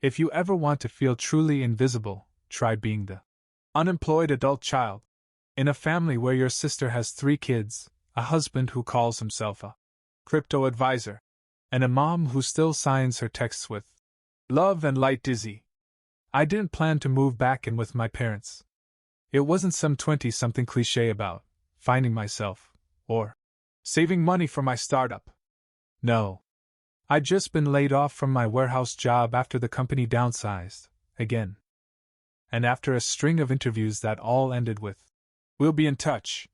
If you ever want to feel truly invisible, try being the unemployed adult child in a family where your sister has 3 kids, a husband who calls himself a crypto advisor, and a mom who still signs her texts with love and light dizzy. I didn't plan to move back in with my parents. It wasn't some 20-something cliche about finding myself or saving money for my startup. No. I'd just been laid off from my warehouse job after the company downsized, again. And after a string of interviews that all ended with, "We'll be in touch,"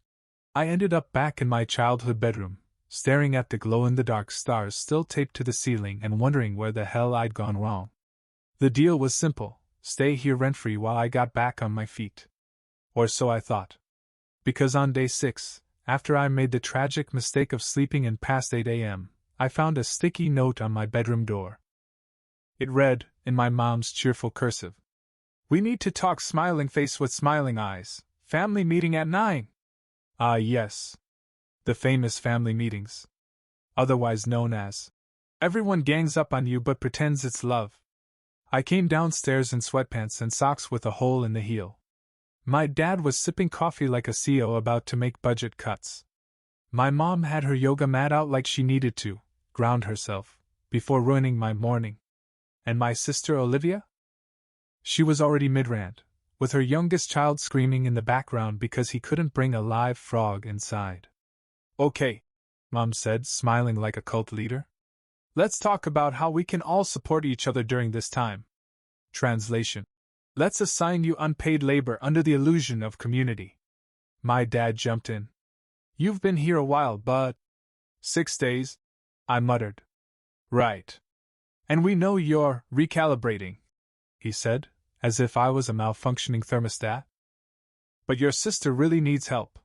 I ended up back in my childhood bedroom, staring at the glow-in-the-dark stars still taped to the ceiling and wondering where the hell I'd gone wrong. The deal was simple: stay here rent-free while I got back on my feet. Or so I thought. Because on day 6, after I made the tragic mistake of sleeping in past 8 a.m., I found a sticky note on my bedroom door. It read, in my mom's cheerful cursive, "We need to talk, smiling face with smiling eyes. Family meeting at 9. Ah yes. The famous family meetings. Otherwise known as, everyone gangs up on you but pretends it's love. I came downstairs in sweatpants and socks with a hole in the heel. My dad was sipping coffee like a CEO about to make budget cuts. My mom had her yoga mat out like she needed to ground herself before ruining my morning. And my sister Olivia? She was already mid-rant, with her youngest child screaming in the background because he couldn't bring a live frog inside. "Okay," Mom said, smiling like a cult leader. "Let's talk about how we can all support each other during this time." Translation: "Let's assign you unpaid labor under the illusion of community." My dad jumped in. "You've been here a while, but 6 days?" I muttered. "Right. And we know you're recalibrating," he said, as if I was a malfunctioning thermostat. "But your sister really needs help.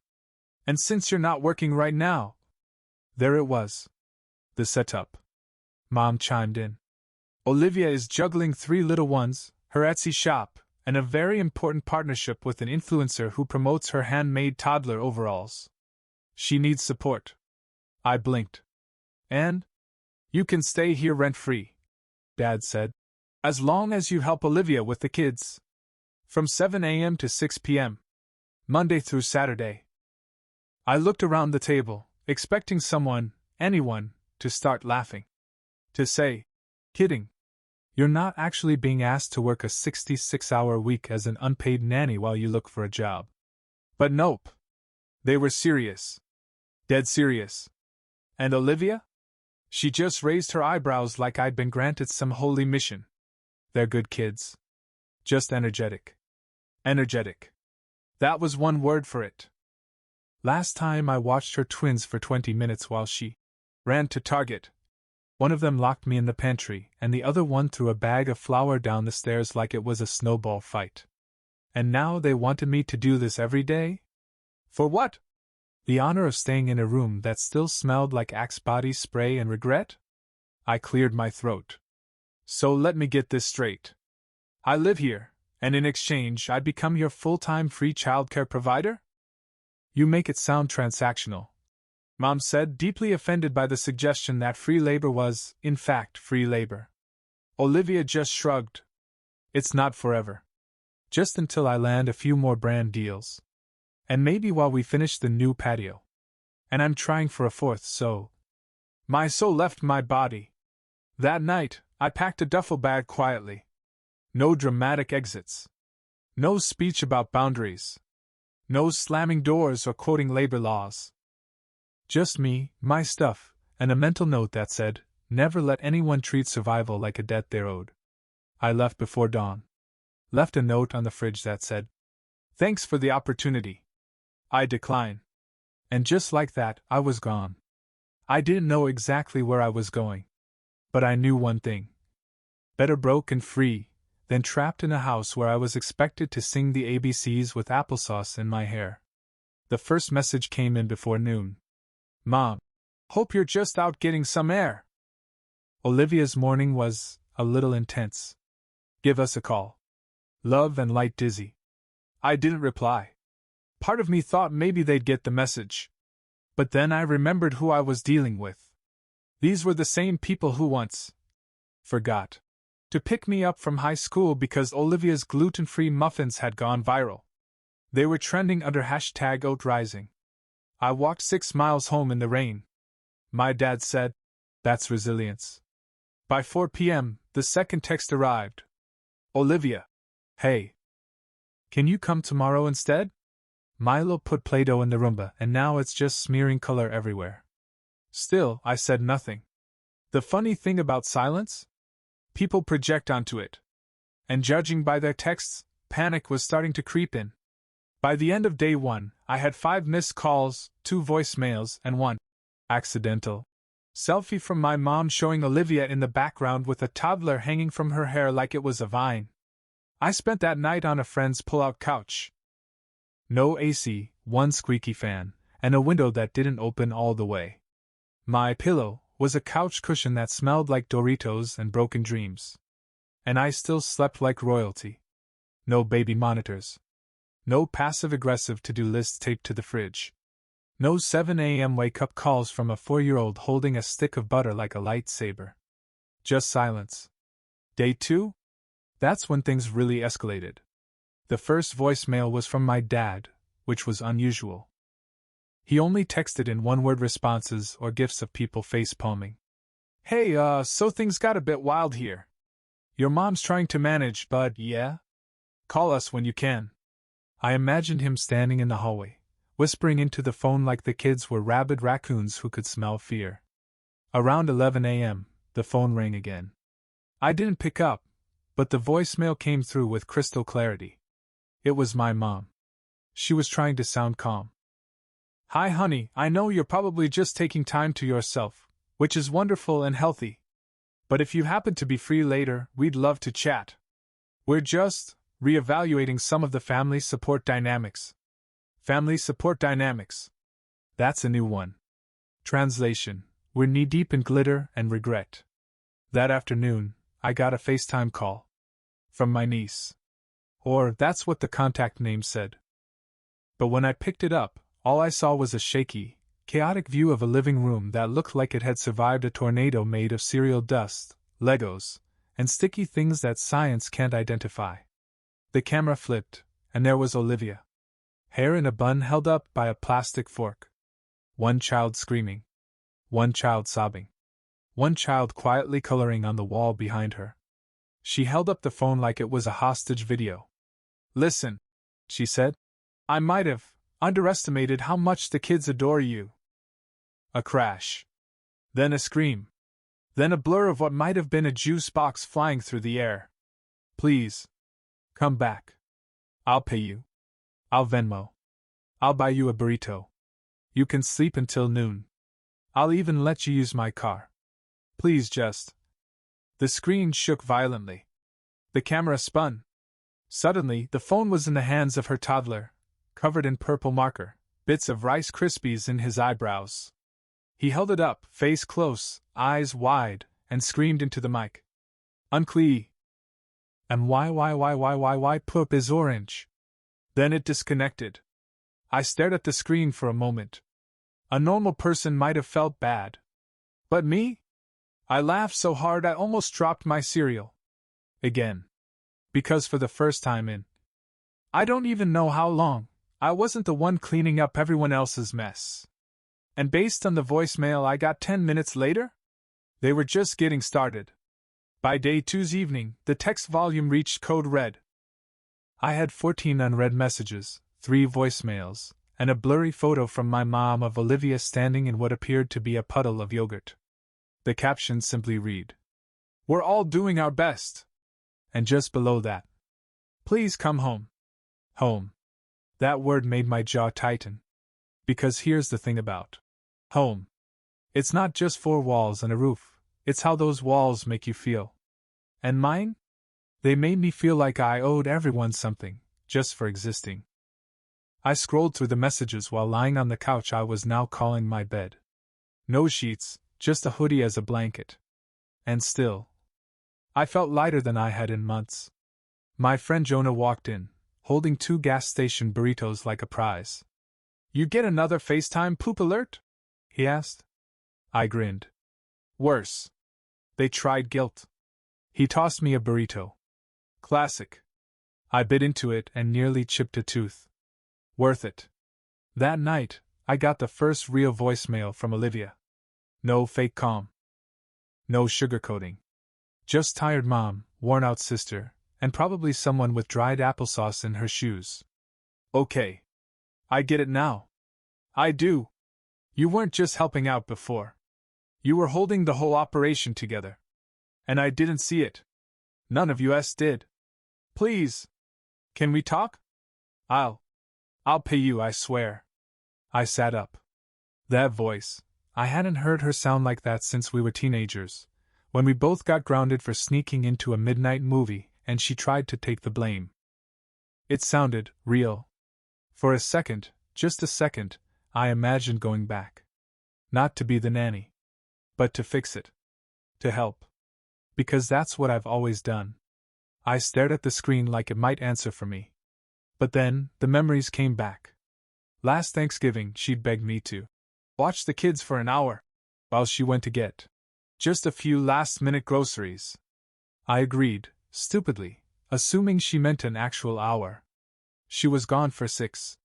And since you're not working right now..." There it was. The setup. Mom chimed in. "Olivia is juggling 3 little ones, her Etsy shop, and a very important partnership with an influencer who promotes her handmade toddler overalls. She needs support." I blinked. "And? You can stay here rent-free," Dad said, "as long as you help Olivia with the kids. From 7 a.m. to 6 p.m. Monday through Saturday." I looked around the table, expecting someone, anyone, to start laughing. To say, "Kidding. You're not actually being asked to work a 66-hour week as an unpaid nanny while you look for a job." But nope. They were serious. Dead serious. And Olivia? She just raised her eyebrows like I'd been granted some holy mission. They're good kids. Just energetic. Energetic. That was one word for it. Last time I watched her twins for 20 minutes while she ran to Target. One of them locked me in the pantry, and the other one threw a bag of flour down the stairs like it was a snowball fight. And now they wanted me to do this every day? For what? The honor of staying in a room that still smelled like Axe body spray and regret? I cleared my throat. "So let me get this straight. I live here, and in exchange I'd become your full-time free childcare provider?" "You make it sound transactional," Mom said, deeply offended by the suggestion that free labor was, in fact, free labor. Olivia just shrugged. "It's not forever. Just until I land a few more brand deals. And maybe while we finish the new patio. And I'm trying for a 4th, so..." My soul left my body. That night, I packed a duffel bag quietly. No dramatic exits. No speech about boundaries. No slamming doors or quoting labor laws. Just me, my stuff, and a mental note that said, "Never let anyone treat survival like a debt they're owed." I left before dawn. Left a note on the fridge that said, "Thanks for the opportunity. I decline." And just like that, I was gone. I didn't know exactly where I was going. But I knew one thing. Better broke and free than trapped in a house where I was expected to sing the ABCs with applesauce in my hair. The first message came in before noon. "Mom, hope you're just out getting some air." Olivia's morning was a little intense. "Give us a call. Love and light dizzy." I didn't reply. Part of me thought maybe they'd get the message. But then I remembered who I was dealing with. These were the same people who once forgot. to pick me up from high school because Olivia's gluten-free muffins had gone viral. They were trending under hashtag #OatRising. I walked 6 miles home in the rain. My dad said, "That's resilience." By 4 p.m., the second text arrived. "Olivia. Hey. Can you come tomorrow instead? Milo put Play-Doh in the Roomba and now it's just smearing color everywhere." Still, I said nothing. The funny thing about silence? People project onto it. And judging by their texts, panic was starting to creep in. By the end of day 1, I had 5 missed calls, 2 voicemails, and 1 accidental selfie from my mom showing Olivia in the background with a toddler hanging from her hair like it was a vine. I spent that night on a friend's pull-out couch. No AC, 1 squeaky fan, and a window that didn't open all the way. My pillow was a couch cushion that smelled like Doritos and broken dreams. And I still slept like royalty. No baby monitors. No passive-aggressive to-do lists taped to the fridge. No 7 a.m. wake-up calls from a 4-year-old holding a stick of butter like a lightsaber. Just silence. Day 2? That's when things really escalated. The first voicemail was from my dad, which was unusual. He only texted in one-word responses or gifs of people face-palming. "Hey, so things got a bit wild here. Your mom's trying to manage, but yeah? Call us when you can." I imagined him standing in the hallway, whispering into the phone like the kids were rabid raccoons who could smell fear. Around 11 a.m., the phone rang again. I didn't pick up, but the voicemail came through with crystal clarity. It was my mom. She was trying to sound calm. "Hi honey, I know you're probably just taking time to yourself, which is wonderful and healthy. But if you happen to be free later, we'd love to chat. We're just reevaluating some of the family support dynamics." Family support dynamics. That's a new one. Translation: we're knee-deep in glitter and regret. That afternoon, I got a FaceTime call. From my niece. Or that's what the contact name said. But when I picked it up, all I saw was a shaky, chaotic view of a living room that looked like it had survived a tornado made of cereal dust, Legos, and sticky things that science can't identify. The camera flipped, and there was Olivia. Hair in a bun held up by a plastic fork. One child screaming. One child sobbing. One child quietly coloring on the wall behind her. She held up the phone like it was a hostage video. "Listen," she said. "I might have underestimated how much the kids adore you." A crash. Then a scream. Then a blur of what might have been a juice box flying through the air. "Please. Come back. I'll pay you. I'll Venmo. I'll buy you a burrito. You can sleep until noon. I'll even let you use my car. Please just." The screen shook violently. The camera spun. Suddenly, the phone was in the hands of her toddler, covered in purple marker, bits of Rice Krispies in his eyebrows. He held it up, face close, eyes wide, and screamed into the mic. "Unclee. And why poop is orange?" Then it disconnected. I stared at the screen for a moment. A normal person might have felt bad. But me? I laughed so hard I almost dropped my cereal. Again. Because for the first time in I don't even know how long, I wasn't the one cleaning up everyone else's mess. And based on the voicemail I got 10 minutes later, they were just getting started. By day 2's evening, the text volume reached code red. I had 14 unread messages, 3 voicemails, and a blurry photo from my mom of Olivia standing in what appeared to be a puddle of yogurt. The caption simply read, "We're all doing our best." And just below that, "Please come home." Home. That word made my jaw tighten. Because here's the thing about home. It's not just 4 walls and a roof, it's how those walls make you feel. And mine? They made me feel like I owed everyone something, just for existing. I scrolled through the messages while lying on the couch I was now calling my bed. No sheets, just a hoodie as a blanket. And still, I felt lighter than I had in months. My friend Jonah walked in, holding 2 gas station burritos like a prize. "You get another FaceTime poop alert?" he asked. I grinned. "Worse. They tried guilt. He tossed me a burrito. Classic. I bit into it and nearly chipped a tooth. Worth it. That night, I got the first real voicemail from Olivia. No fake calm. No sugarcoating. Just tired mom, worn out sister, and probably someone with dried applesauce in her shoes. Okay. I get it now. I do. You weren't just helping out before. You were holding the whole operation together. And I didn't see it. None of us did. Please. Can we talk? I'll pay you, I swear. I sat up. That voice, I hadn't heard her sound like that since we were teenagers, when we both got grounded for sneaking into a midnight movie and she tried to take the blame. It sounded real. For a second, just a second, I imagined going back. Not to be the nanny. But to fix it. To help. Because that's what I've always done. I stared at the screen like it might answer for me. But then, the memories came back. Last Thanksgiving, she'd begged me to watch the kids for an hour while she went to get just a few last-minute groceries. I agreed, stupidly, assuming she meant an actual hour. She was gone for 6.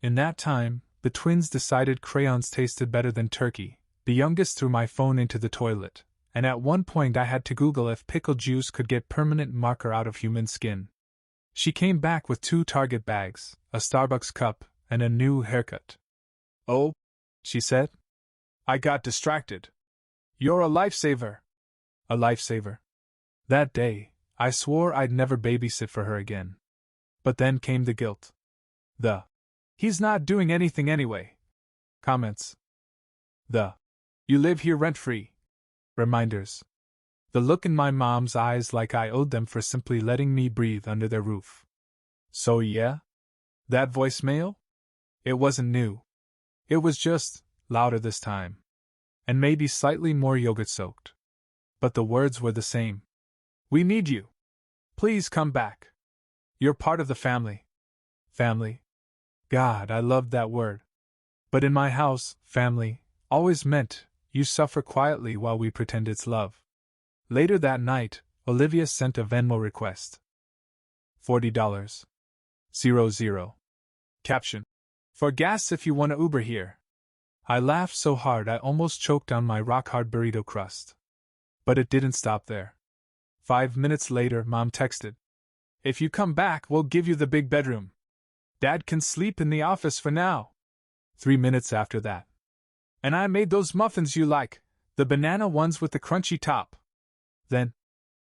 In that time, the twins decided crayons tasted better than turkey. The youngest threw my phone into the toilet, and at one point I had to Google if pickle juice could get permanent marker out of human skin. She came back with 2 Target bags, a Starbucks cup, and a new haircut. Oh, she said. I got distracted. You're a lifesaver. A lifesaver. That day, I swore I'd never babysit for her again. But then came the guilt. He's not doing anything anyway. Comments. You live here rent-free. Reminders. The look in my mom's eyes like I owed them for simply letting me breathe under their roof. So yeah? That voicemail? It wasn't new. It was just louder this time. And maybe slightly more yogurt-soaked. But the words were the same. We need you. Please come back. You're part of the family. Family. God, I loved that word. But in my house, family always meant you suffer quietly while we pretend it's love. Later that night, Olivia sent a Venmo request. $40. 00. Caption. For gas if you want to Uber here. I laughed so hard I almost choked on my rock-hard burrito crust. But it didn't stop there. 5 minutes later, Mom texted. If you come back, we'll give you the big bedroom. Dad can sleep in the office for now. 3 minutes after that. And I made those muffins you like, the banana ones with the crunchy top. Then,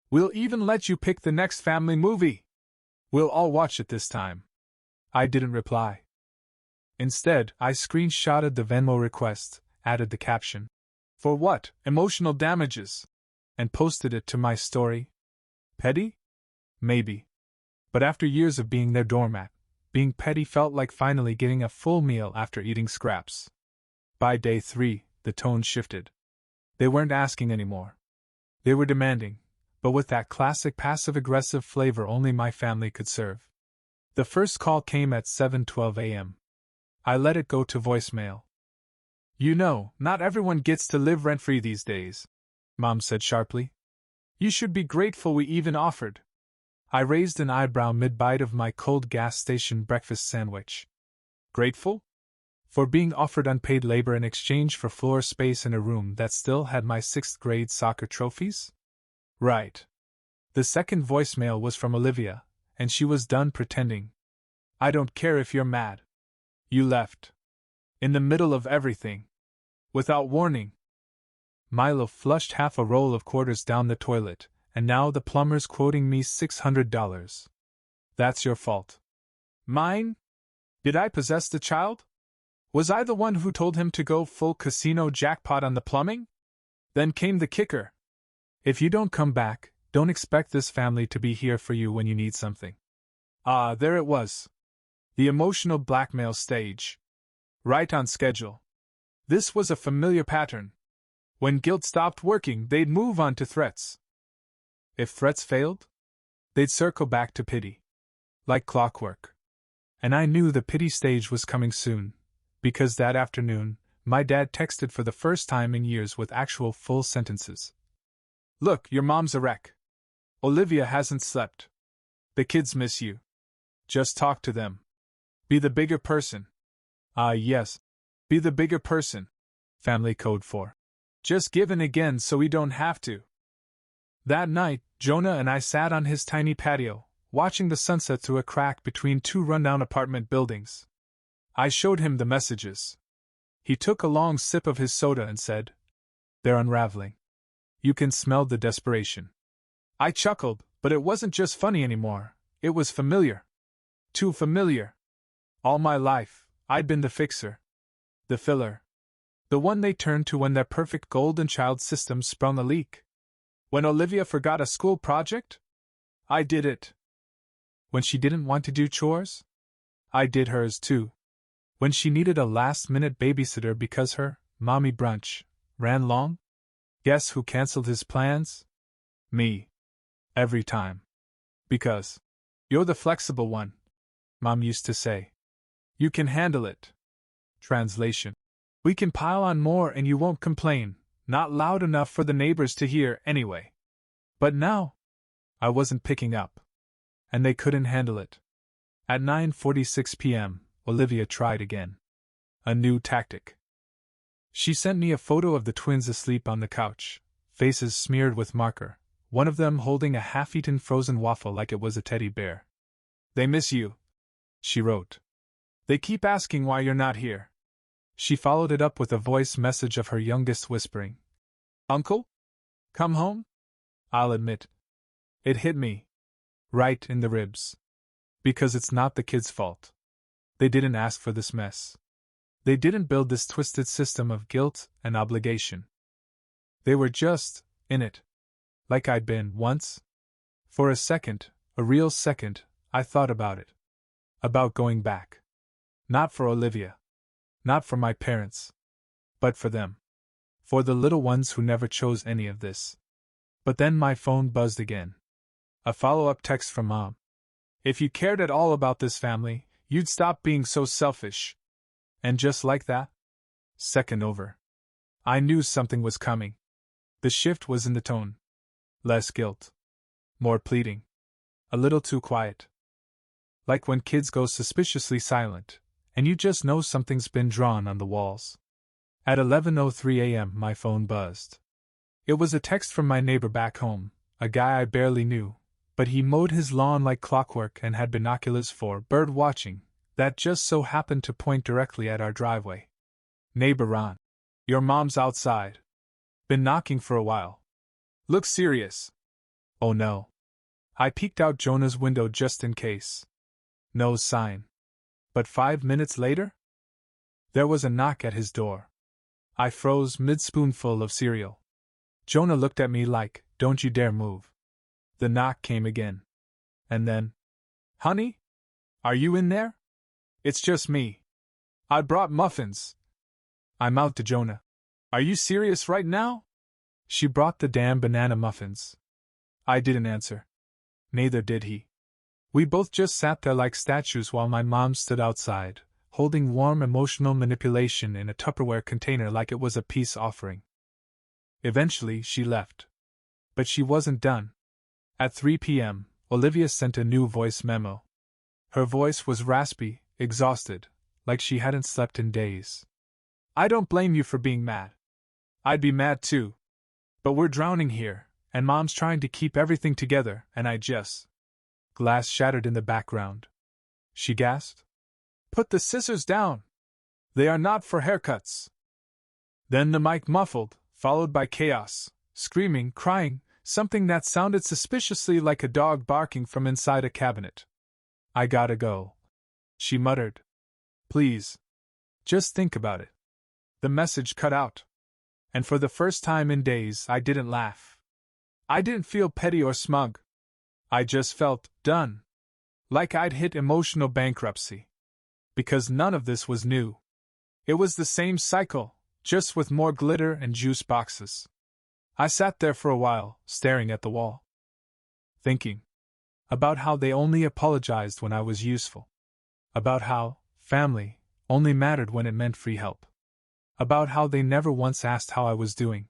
we'll even let you pick the next family movie. We'll all watch it this time. I didn't reply. Instead, I screenshotted the Venmo request, added the caption, "For what? Emotional damages," and posted it to my story. Petty? Maybe. But after years of being their doormat, being petty felt like finally getting a full meal after eating scraps. By day 3, the tone shifted. They weren't asking anymore. They were demanding, but with that classic passive-aggressive flavor only my family could serve. The first call came at 7:12 a.m. I let it go to voicemail. You know, not everyone gets to live rent-free these days, Mom said sharply. You should be grateful we even offered. I raised an eyebrow mid-bite of my cold gas station breakfast sandwich. Grateful? For being offered unpaid labor in exchange for floor space in a room that still had my 6th grade soccer trophies? Right. The second voicemail was from Olivia, and she was done pretending. I don't care if you're mad. You left. In the middle of everything. Without warning. Milo flushed half a roll of quarters down the toilet, and now the plumber's quoting me $600. That's your fault. Mine? Did I possess the child? Was I the one who told him to go full casino jackpot on the plumbing? Then came the kicker. If you don't come back, don't expect this family to be here for you when you need something. Ah, there it was. The emotional blackmail stage. Right on schedule. This was a familiar pattern. When guilt stopped working, they'd move on to threats. If threats failed, they'd circle back to pity. Like clockwork. And I knew the pity stage was coming soon, because that afternoon, my dad texted for the first time in years with actual full sentences. Look, your mom's a wreck. Olivia hasn't slept. The kids miss you. Just talk to them. Be the bigger person. Ah, yes. Be the bigger person. Family code 4. Just give in again so we don't have to. That night, Jonah and I sat on his tiny patio, watching the sunset through a crack between two rundown apartment buildings. I showed him the messages. He took a long sip of his soda and said, "They're unraveling. You can smell the desperation." I chuckled, but it wasn't just funny anymore, it was familiar. Too familiar. All my life, I'd been the fixer. The filler. The one they turned to when their perfect golden child system sprung a leak. When Olivia forgot a school project? I did it. When she didn't want to do chores? I did hers too. When she needed a last-minute babysitter because her mommy brunch ran long? Guess who canceled his plans? Me. Every time. Because you're the flexible one, Mom used to say. You can handle it. Translation. We can pile on more and you won't complain, not loud enough for the neighbors to hear anyway. But now, I wasn't picking up. And they couldn't handle it. At 9:46 p.m., Olivia tried again. A new tactic. She sent me a photo of the twins asleep on the couch, faces smeared with marker, one of them holding a half-eaten frozen waffle like it was a teddy bear. They miss you, she wrote. They keep asking why you're not here. She followed it up with a voice message of her youngest whispering, "Uncle? Come home?" I'll admit, it hit me. Right in the ribs. Because it's not the kids' fault. They didn't ask for this mess. They didn't build this twisted system of guilt and obligation. They were just in it. Like I'd been once. For a second, a real second, I thought about it. About going back. Not for Olivia. Not for my parents. But for them. For the little ones who never chose any of this. But then my phone buzzed again. A follow-up text from Mom. If you cared at all about this family, you'd stop being so selfish. And just like that, second over, I knew something was coming. The shift was in the tone. Less guilt. More pleading. A little too quiet. Like when kids go suspiciously silent, and you just know something's been drawn on the walls. At 11:03 a.m. my phone buzzed. It was a text from my neighbor back home, a guy I barely knew, but he mowed his lawn like clockwork and had binoculars for bird watching that just so happened to point directly at our driveway. Neighbor Ron. Your mom's outside. Been knocking for a while. Looks serious. Oh no. I peeked out Jonah's window just in case. No sign. But 5 minutes later? There was a knock at his door. I froze mid-spoonful of cereal. Jonah looked at me like, "Don't you dare move." The knock came again. And then, "Honey? Are you in there?" "It's just me. I brought muffins." I mouthed to Jonah, "Are you serious right now?" She brought the damn banana muffins. I didn't answer. Neither did he. We both just sat there like statues while my mom stood outside, holding warm emotional manipulation in a Tupperware container like it was a peace offering. Eventually, she left. But she wasn't done. At 3 p.m., Olivia sent a new voice memo. Her voice was raspy, exhausted, like she hadn't slept in days. "I don't blame you for being mad. I'd be mad too. But we're drowning here, and Mom's trying to keep everything together, and I just..." Glass shattered in the background. She gasped. "Put the scissors down! They are not for haircuts!" Then the mic muffled, followed by chaos, screaming, crying, something that sounded suspiciously like a dog barking from inside a cabinet. "I gotta go," she muttered. "Please. Just think about it." The message cut out. And for the first time in days, I didn't laugh. I didn't feel petty or smug. I just felt done. Like I'd hit emotional bankruptcy. Because none of this was new. It was the same cycle, just with more glitter and juice boxes. I sat there for a while, staring at the wall. Thinking. About how they only apologized when I was useful. About how family only mattered when it meant free help. About how they never once asked how I was doing.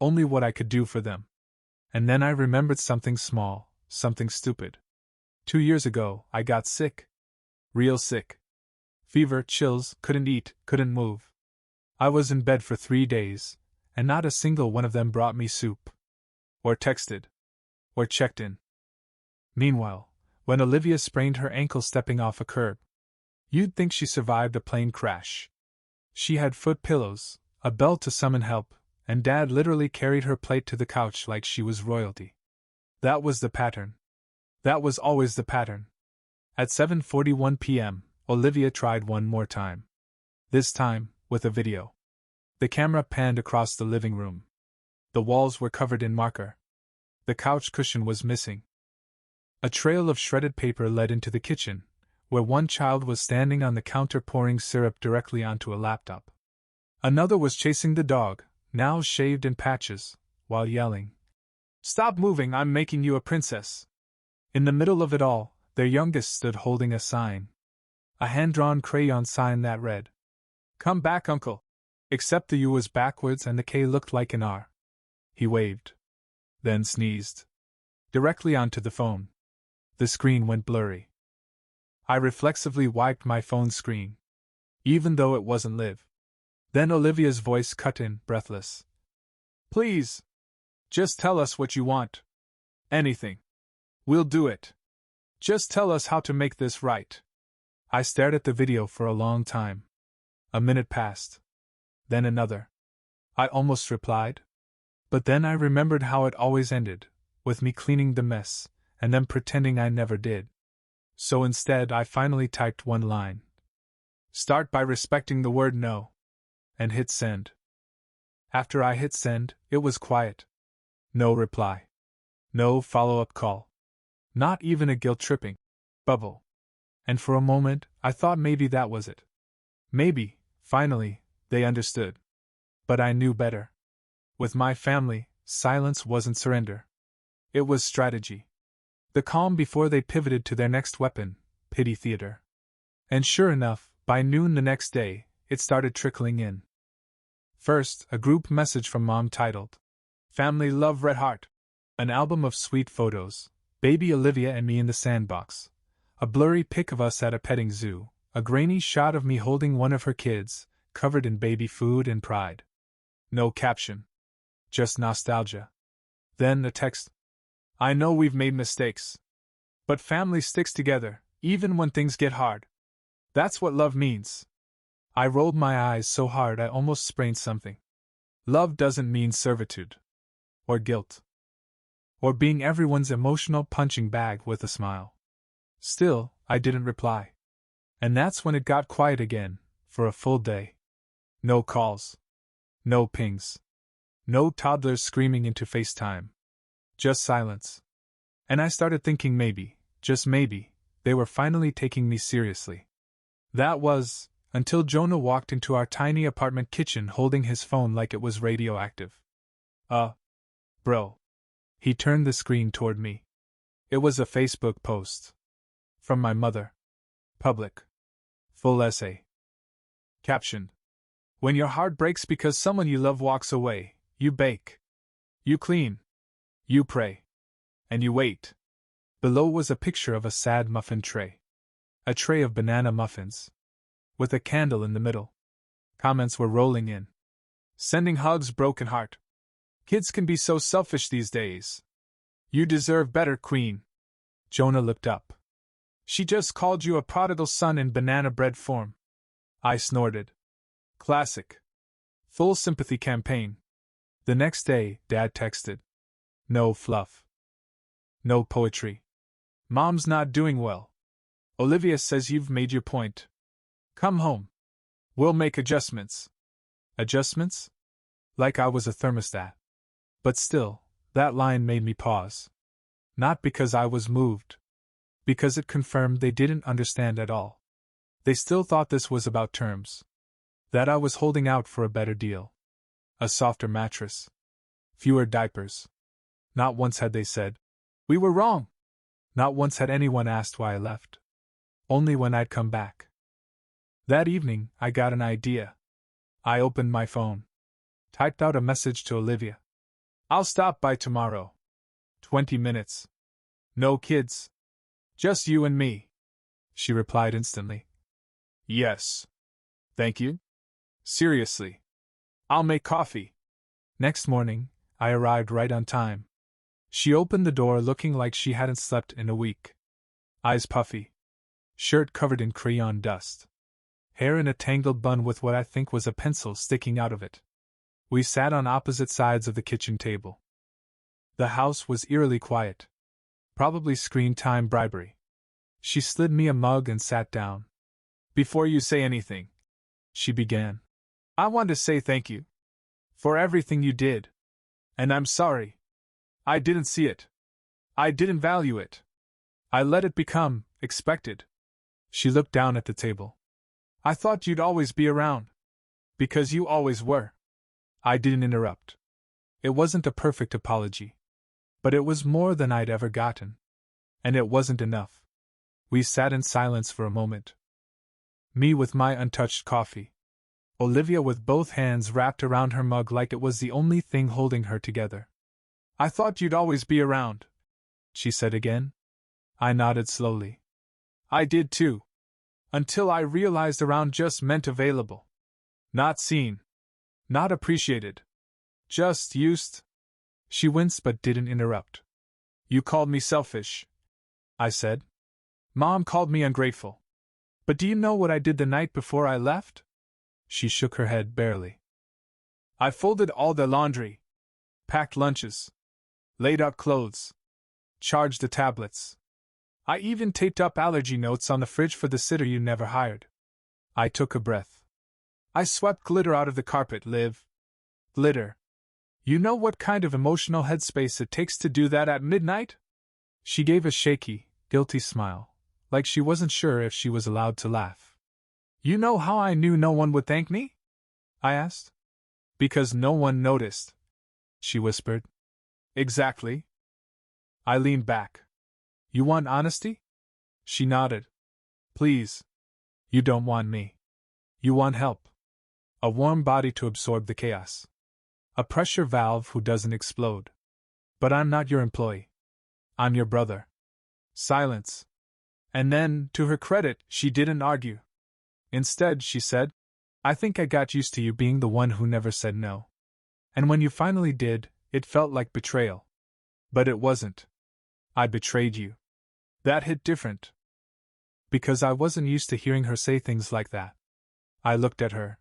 Only what I could do for them. And then I remembered something small, something stupid. 2 years ago, I got sick. Real sick. Fever, chills, couldn't eat, couldn't move. I was in bed for 3 days, and not a single one of them brought me soup. Or texted. Or checked in. Meanwhile, when Olivia sprained her ankle stepping off a curb, you'd think she survived a plane crash. She had foot pillows, a bell to summon help, and Dad literally carried her plate to the couch like she was royalty. That was the pattern. That was always the pattern. At 7:41 p.m., Olivia tried one more time. This time, with a video. The camera panned across the living room. The walls were covered in marker. The couch cushion was missing. A trail of shredded paper led into the kitchen, where one child was standing on the counter pouring syrup directly onto a laptop. Another was chasing the dog, now shaved in patches, while yelling, "Stop moving, I'm making you a princess." In the middle of it all, their youngest stood holding a sign. A hand-drawn crayon sign that read, "Come back, Uncle." Except the U was backwards and the K looked like an R. He waved. Then sneezed. Directly onto the phone. The screen went blurry. I reflexively wiped my phone screen. Even though it wasn't live. Then Olivia's voice cut in, breathless. "Please. Just tell us what you want. Anything. We'll do it. Just tell us how to make this right." I stared at the video for a long time. A minute passed. Then another. I almost replied. But then I remembered how it always ended, with me cleaning the mess, and then pretending I never did. So instead I finally typed one line. "Start by respecting the word no." And hit send. After I hit send, it was quiet. No reply. No follow-up call. Not even a guilt-tripping bubble. And for a moment, I thought maybe that was it. Maybe, finally, they understood. But I knew better. With my family, silence wasn't surrender. It was strategy. The calm before they pivoted to their next weapon, pity theater. And sure enough, by noon the next day, it started trickling in. First, a group message from Mom titled, "Family Love Red Heart." An album of sweet photos, baby Olivia and me in the sandbox. A blurry pic of us at a petting zoo, a grainy shot of me holding one of her kids, covered in baby food and pride. No caption. Just nostalgia. Then a text. "I know we've made mistakes. But family sticks together, even when things get hard. That's what love means." I rolled my eyes so hard I almost sprained something. Love doesn't mean servitude. Or guilt. Or being everyone's emotional punching bag with a smile. Still, I didn't reply. And that's when it got quiet again, for a full day. No calls. No pings. No toddlers screaming into FaceTime. Just silence. And I started thinking maybe, just maybe, they were finally taking me seriously. That was, until Jonah walked into our tiny apartment kitchen holding his phone like it was radioactive. Bro. He turned the screen toward me. It was a Facebook post. From my mother. Public. Full essay. Caption. "When your heart breaks because someone you love walks away, you bake. You clean. You pray. And you wait." Below was a picture of a sad muffin tray. A tray of banana muffins. With a candle in the middle. Comments were rolling in. "Sending hugs, broken heart. Kids can be so selfish these days. You deserve better, Queen." Jonah looked up. "She just called you a prodigal son in banana bread form." I snorted. Classic. Full sympathy campaign. The next day, Dad texted. "No fluff. No poetry. Mom's not doing well. Olivia says you've made your point. Come home. We'll make adjustments." Adjustments? Like I was a thermostat. But still, that line made me pause. Not because I was moved. Because it confirmed they didn't understand at all. They still thought this was about terms. That I was holding out for a better deal. A softer mattress. Fewer diapers. Not once had they said, "We were wrong." Not once had anyone asked why I left. Only when I'd come back. That evening, I got an idea. I opened my phone. Typed out a message to Olivia. "I'll stop by tomorrow. 20 minutes. No kids. Just you and me, she replied instantly. Yes. Thank you. Seriously. I'll make coffee. Next morning, I arrived right on time. She opened the door looking like she hadn't slept in a week. Eyes puffy. Shirt covered in crayon dust. Hair in a tangled bun with what I think was a pencil sticking out of it. We sat on opposite sides of the kitchen table. The house was eerily quiet. Probably screen time bribery. She slid me a mug and sat down. Before you say anything, she began, I want to say thank you. For everything you did. And I'm sorry. I didn't see it. I didn't value it. I let it become expected. She looked down at the table. I thought you'd always be around. Because you always were. I didn't interrupt. It wasn't a perfect apology. But it was more than I'd ever gotten. And it wasn't enough. We sat in silence for a moment. Me with my untouched coffee. Olivia with both hands wrapped around her mug like it was the only thing holding her together. I thought you'd always be around, she said again. I nodded slowly. I did too. Until I realized around just meant available. Not seen. Not appreciated. Just used. She winced but didn't interrupt. You called me selfish, I said. Mom called me ungrateful. But do you know what I did the night before I left? She shook her head barely. I folded all the laundry, packed lunches, laid out clothes, charged the tablets. I even taped up allergy notes on the fridge for the sitter you never hired. I took a breath. I swept glitter out of the carpet, Liv. Glitter. You know what kind of emotional headspace it takes to do that at midnight? She gave a shaky, guilty smile, like she wasn't sure if she was allowed to laugh. You know how I knew no one would thank me? I asked. Because no one noticed, she whispered. Exactly. I leaned back. You want honesty? She nodded. Please. You don't want me. You want help. A warm body to absorb the chaos. A pressure valve who doesn't explode. But I'm not your employee. I'm your brother. Silence. And then, to her credit, she didn't argue. Instead, she said, I think I got used to you being the one who never said no. And when you finally did, it felt like betrayal. But it wasn't. I betrayed you. That hit different. Because I wasn't used to hearing her say things like that. I looked at her.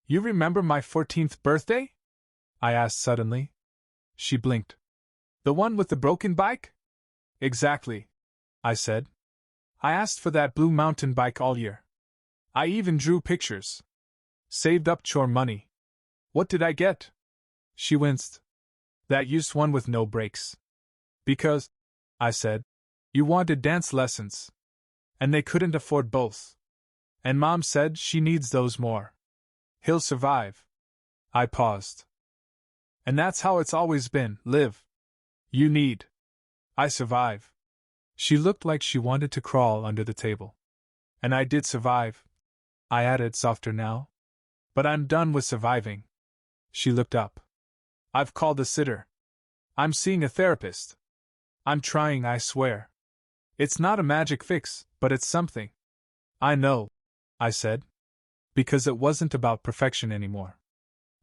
You remember my 14th birthday? I asked suddenly. She blinked. The one with the broken bike? Exactly, I said. I asked for that blue mountain bike all year. I even drew pictures. Saved up chore money. What did I get? She winced. That used one with no brakes. Because, I said, you wanted dance lessons. And they couldn't afford both. And Mom said she needs those more. He'll survive. I paused. And that's how it's always been, Liv. You need. I survive. She looked like she wanted to crawl under the table. And I did survive. I added softer now. But I'm done with surviving. She looked up. I've called a sitter. I'm seeing a therapist. I'm trying, I swear. It's not a magic fix, but it's something. I know, I said. Because it wasn't about perfection anymore.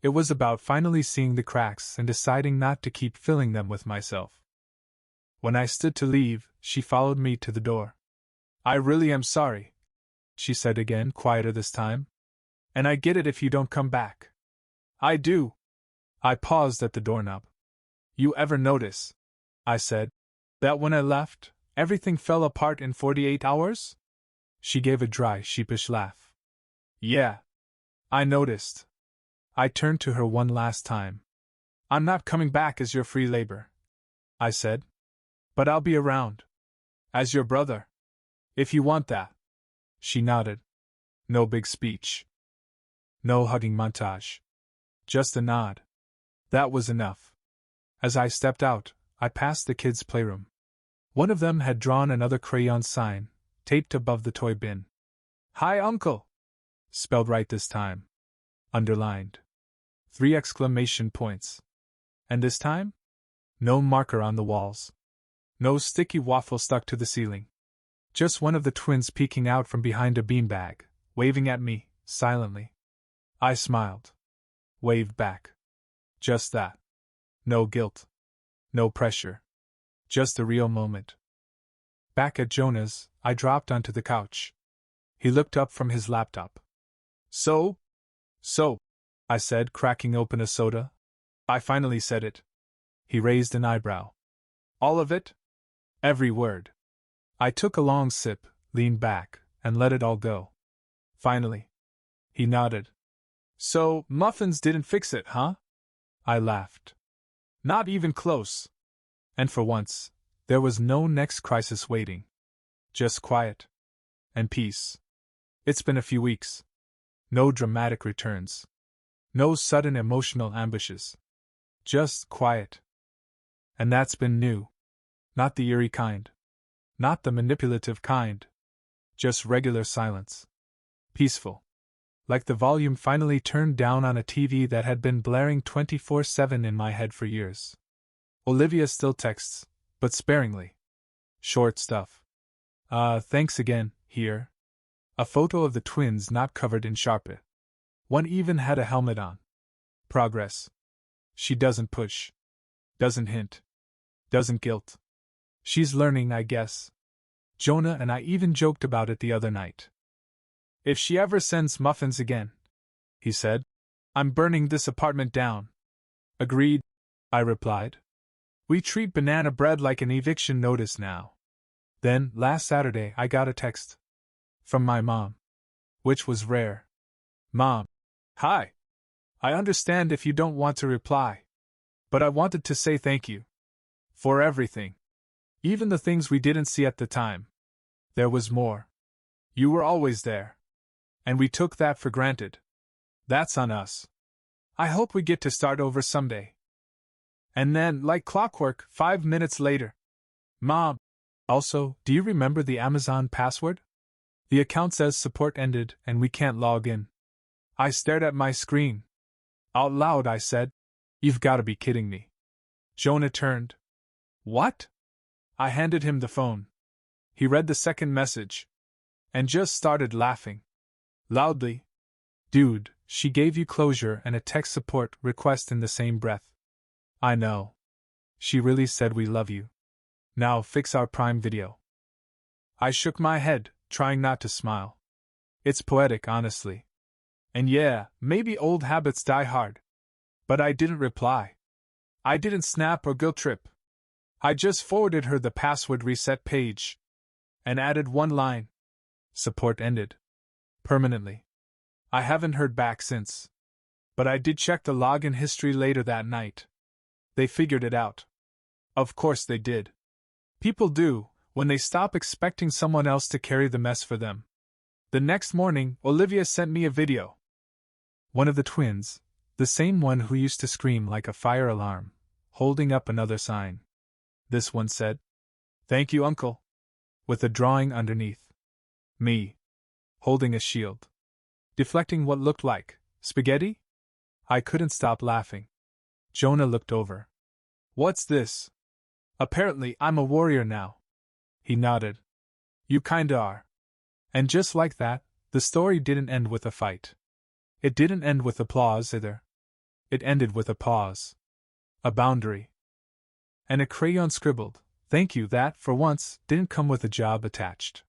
It was about finally seeing the cracks and deciding not to keep filling them with myself. When I stood to leave, she followed me to the door. I really am sorry, she said again, quieter this time. And I get it if you don't come back. I do. I paused at the doorknob. You ever notice, I said, that when I left, everything fell apart in 48 hours? She gave a dry, sheepish laugh. Yeah. I noticed. I turned to her one last time. I'm not coming back as your free labor, I said. But I'll be around. As your brother. If you want that. She nodded. No big speech. No hugging montage. Just a nod. That was enough. As I stepped out, I passed the kids' playroom. One of them had drawn another crayon sign, taped above the toy bin. Hi, Uncle! Spelled right this time. Underlined. 3 exclamation points. And this time? No marker on the walls. No sticky waffle stuck to the ceiling. Just one of the twins peeking out from behind a beanbag, waving at me, silently. I smiled. Waved back. Just that. No guilt. No pressure. Just a real moment. Back at Jonah's, I dropped onto the couch. He looked up from his laptop. So, I said, cracking open a soda. I finally said it. He raised an eyebrow. All of it? Every word. I took a long sip, leaned back, and let it all go. Finally. He nodded. So, muffins didn't fix it, huh? I laughed. Not even close. And for once, there was no next crisis waiting. Just quiet. And peace. It's been a few weeks. No dramatic returns. No sudden emotional ambushes. Just quiet. And that's been new. Not the eerie kind. Not the manipulative kind. Just regular silence. Peaceful. Like the volume finally turned down on a TV that had been blaring 24/7 in my head for years. Olivia still texts, but sparingly. Short stuff. Thanks again, here. A photo of the twins not covered in Sharpie. One even had a helmet on. Progress. She doesn't push. Doesn't hint. Doesn't guilt. She's learning, I guess. Jonah and I even joked about it the other night. If she ever sends muffins again, he said, I'm burning this apartment down. Agreed, I replied. We treat banana bread like an eviction notice now. Then, last Saturday, I got a text. From my mom. Which was rare. Mom. Hi. I understand if you don't want to reply. But I wanted to say thank you. For everything. Even the things we didn't see at the time. There was more. You were always there. And we took that for granted. That's on us. I hope we get to start over someday. And then, like clockwork, 5 minutes later. Mom. Also, do you remember the Amazon password? The account says support ended and we can't log in. I stared at my screen. Out loud I said, You've got to be kidding me. Jonah turned. What? I handed him the phone. He read the second message. And just started laughing. Loudly. Dude, she gave you closure and a tech support request in the same breath. I know. She really said we love you. Now fix our Prime Video. I shook my head, trying not to smile. It's poetic, honestly. And yeah, maybe old habits die hard. But I didn't reply. I didn't snap or guilt trip. I just forwarded her the password reset page. And added one line. Support ended. Permanently. I haven't heard back since. But I did check the login history later that night. They figured it out. Of course they did. People do, when they stop expecting someone else to carry the mess for them. The next morning, Olivia sent me a video. One of the twins, the same one who used to scream like a fire alarm, holding up another sign. This one said, Thank you, Uncle. With a drawing underneath. Me. Holding a shield. Deflecting what looked like spaghetti? I couldn't stop laughing. Jonah looked over. What's this? Apparently I'm a warrior now. He nodded. You kinda are. And just like that, the story didn't end with a fight. It didn't end with applause either. It ended with a pause. A boundary. And a crayon scribbled, Thank you that, for once, didn't come with a job attached.